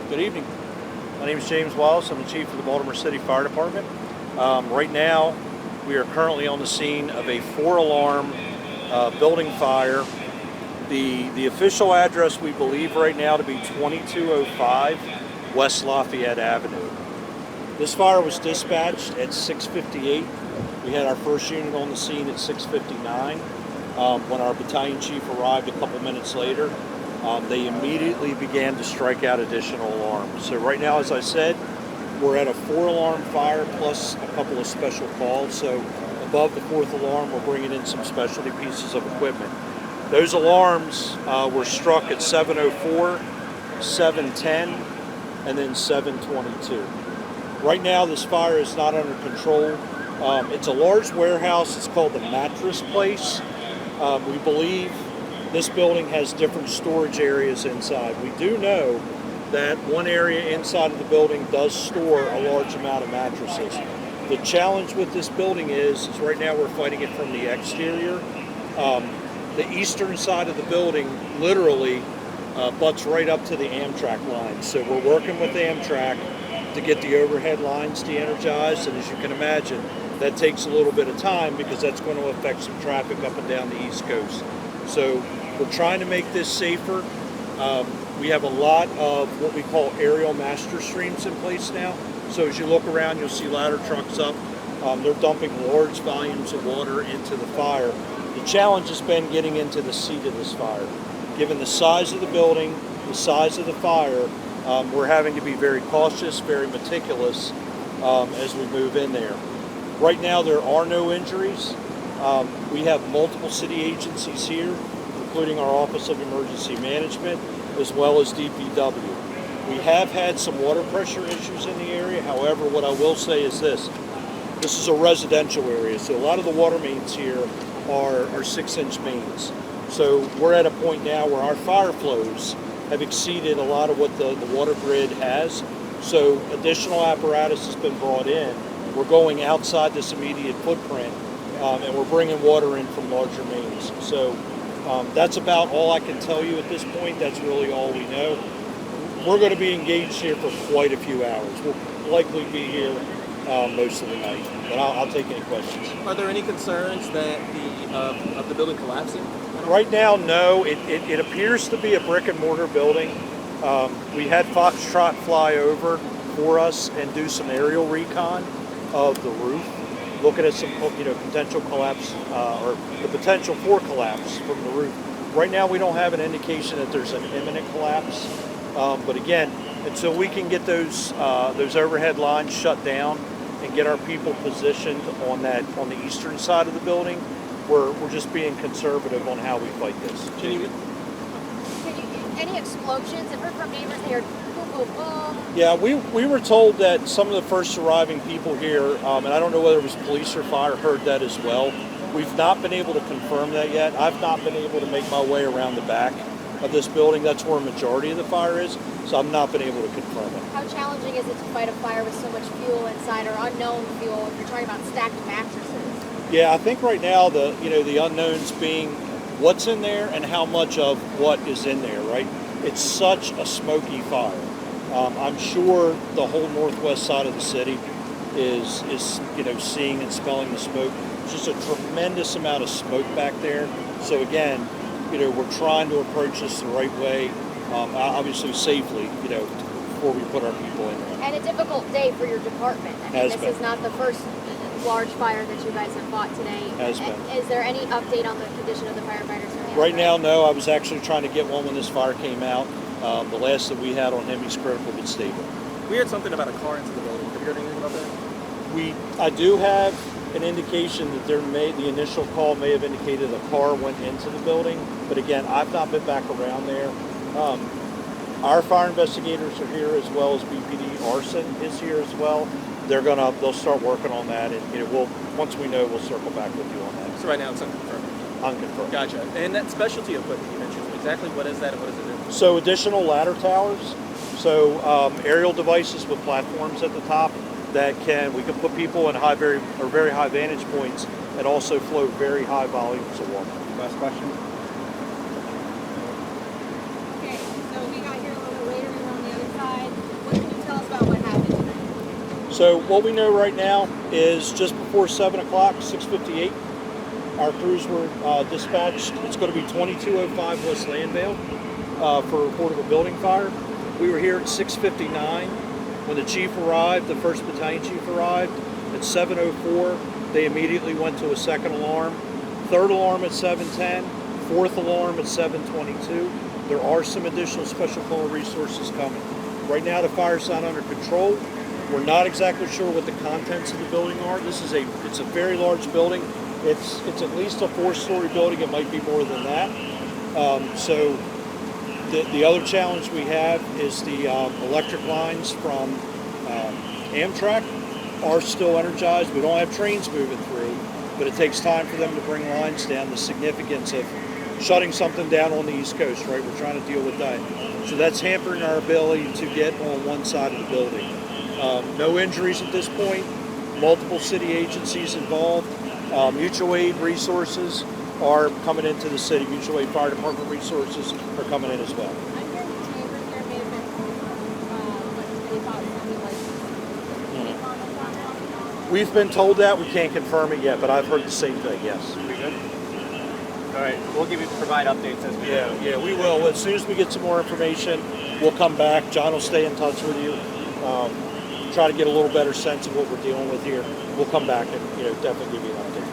Good evening. My name is James Wallace. I'm the chief of the Baltimore City Fire Department. Right now, we are currently on the scene of a 4-alarm building fire. The official address we believe right now to be 2205 West Lafayette Avenue. This fire was dispatched at 6:58. We had our first unit on the scene at 6:59. When our battalion chief arrived a couple minutes later, they immediately began to strike out additional alarms. So right now, as I said, we're at a 4-alarm fire plus a couple of special calls. So above the 4th alarm, we're bringing in some specialty pieces of equipment. Those alarms were struck at 7:04, 7:10, and then 7:22. Right now, this fire is not under control. It's a large warehouse. It's called the Mattress Place. We believe this building has different storage areas inside. We do know that one area inside of the building does store a large amount of mattresses. The challenge with this building is right now we're fighting it from the exterior. The eastern side of the building literally butts right up to the Amtrak line. So we're working with Amtrak to get the overhead lines de-energized, and as you can imagine, that takes a little bit of time because that's going to affect some traffic up and down the East Coast. So we're trying to make this safer. We have a lot of what we call aerial master streams in place now. So as you look around, you'll see ladder trucks up. They're dumping large volumes of water into the fire. The challenge has been getting into the seat of this fire. Given the size of the building, the size of the fire, we're having to be very cautious, very meticulous as we move in there. Right now, there are no injuries. We have multiple city agencies here, including our Office of Emergency Management, as well as DPW. We have had some water pressure issues in the area. However, what I will say is this is a residential area, so a lot of the water mains here are 6-inch mains. So we're at a point now where our fire flows have exceeded a lot of what the water grid has. So additional apparatus has been brought in. We're going outside this immediate footprint, and we're bringing water in from larger mains. So that's about all I can tell you at this point. That's really all we know. We're going to be engaged here for quite a few hours. We'll likely be here most of the night, but I'll take any questions. Are there any concerns that of the building collapsing? Right now, no. It appears to be a brick and mortar building. We had Foxtrot fly over for us and do some aerial recon of the roof, looking at some potential collapse or the potential for collapse from the roof. Right now, we don't have an indication that there's an imminent collapse, but again, until we can get those overhead lines shut down and get our people positioned on the eastern side of the building, we're just being conservative on how we fight this. Any explosions? I've heard from neighbors they heard boom, boom, boom. Yeah, we were told that some of the first arriving people here, and I don't know whether it was police or fire, heard that as well. We've not been able to confirm that yet. I've not been able to make my way around the back of this building. That's where a majority of the fire is, so I've not been able to confirm it. How challenging is it to fight a fire with so much fuel inside or unknown fuel if you're talking about stacked mattresses? Yeah, I think right now the unknowns being what's in there and how much of what is in there, right? It's such a smoky fire. I'm sure the whole northwest side of the city is seeing and smelling the smoke. It's just a tremendous amount of smoke back there. So again, we're trying to approach this the right way, obviously safely, before we put our people in there. And a difficult day for your department. This is not the first large fire that you guys have fought today. Has been. Is there any update on the condition of the firefighters? Right now, no. I was actually trying to get one when this fire came out. The last that we had on him, he's critical but stable. We heard something about a car into the building. Have you heard anything about that? I do have an indication that the initial call may have indicated a car went into the building, but again, I've not been back around there. Our fire investigators are here as well as BPD arson is here as well. They'll start working on that, and once we know, we'll circle back with you on that. So right now it's unconfirmed. Unconfirmed. Gotcha. And that specialty equipment you mentioned, exactly what is that and what does it do? So additional ladder towers. So aerial devices with platforms at the top that we can put people in very high vantage points and also flow very high volumes of water. Last question. Okay, so we got here a little bit later, we were on the other side. So what we know right now is just before 7 o'clock, 6:58, our crews were dispatched. It's going to be 2205 West Landvale for a report of a building fire. We were here at 6:59 when the chief arrived, the 1st Battalion chief arrived. At 7:04, they immediately went to a second alarm. Third alarm at 7:10, fourth alarm at 7:22. There are some additional special call resources coming. Right now the fire's not under control. We're not exactly sure what the contents of the building are. It's a very large building. It's at least a 4-story building. It might be more than that. So the other challenge we have is the electric lines from Amtrak are still energized. We don't have trains moving through, but it takes time for them to bring lines down. The significance of shutting something down on the East Coast, right? We're trying to deal with that. So that's hampering our ability to get on one side of the building. No injuries at this point. Multiple city agencies involved. Mutual aid resources are coming into the city. Mutual aid fire department resources are coming in as well. I hear the chambers there may have been they thought something like any comments on that? We've been told that. We can't confirm it yet, but I've heard the same thing, yes. We good? All right, we'll provide updates as we go. Yeah, we will. As soon as we get some more information, we'll come back. John will stay in touch with you. Try to get a little better sense of what we're dealing with here. We'll come back and definitely give you an update.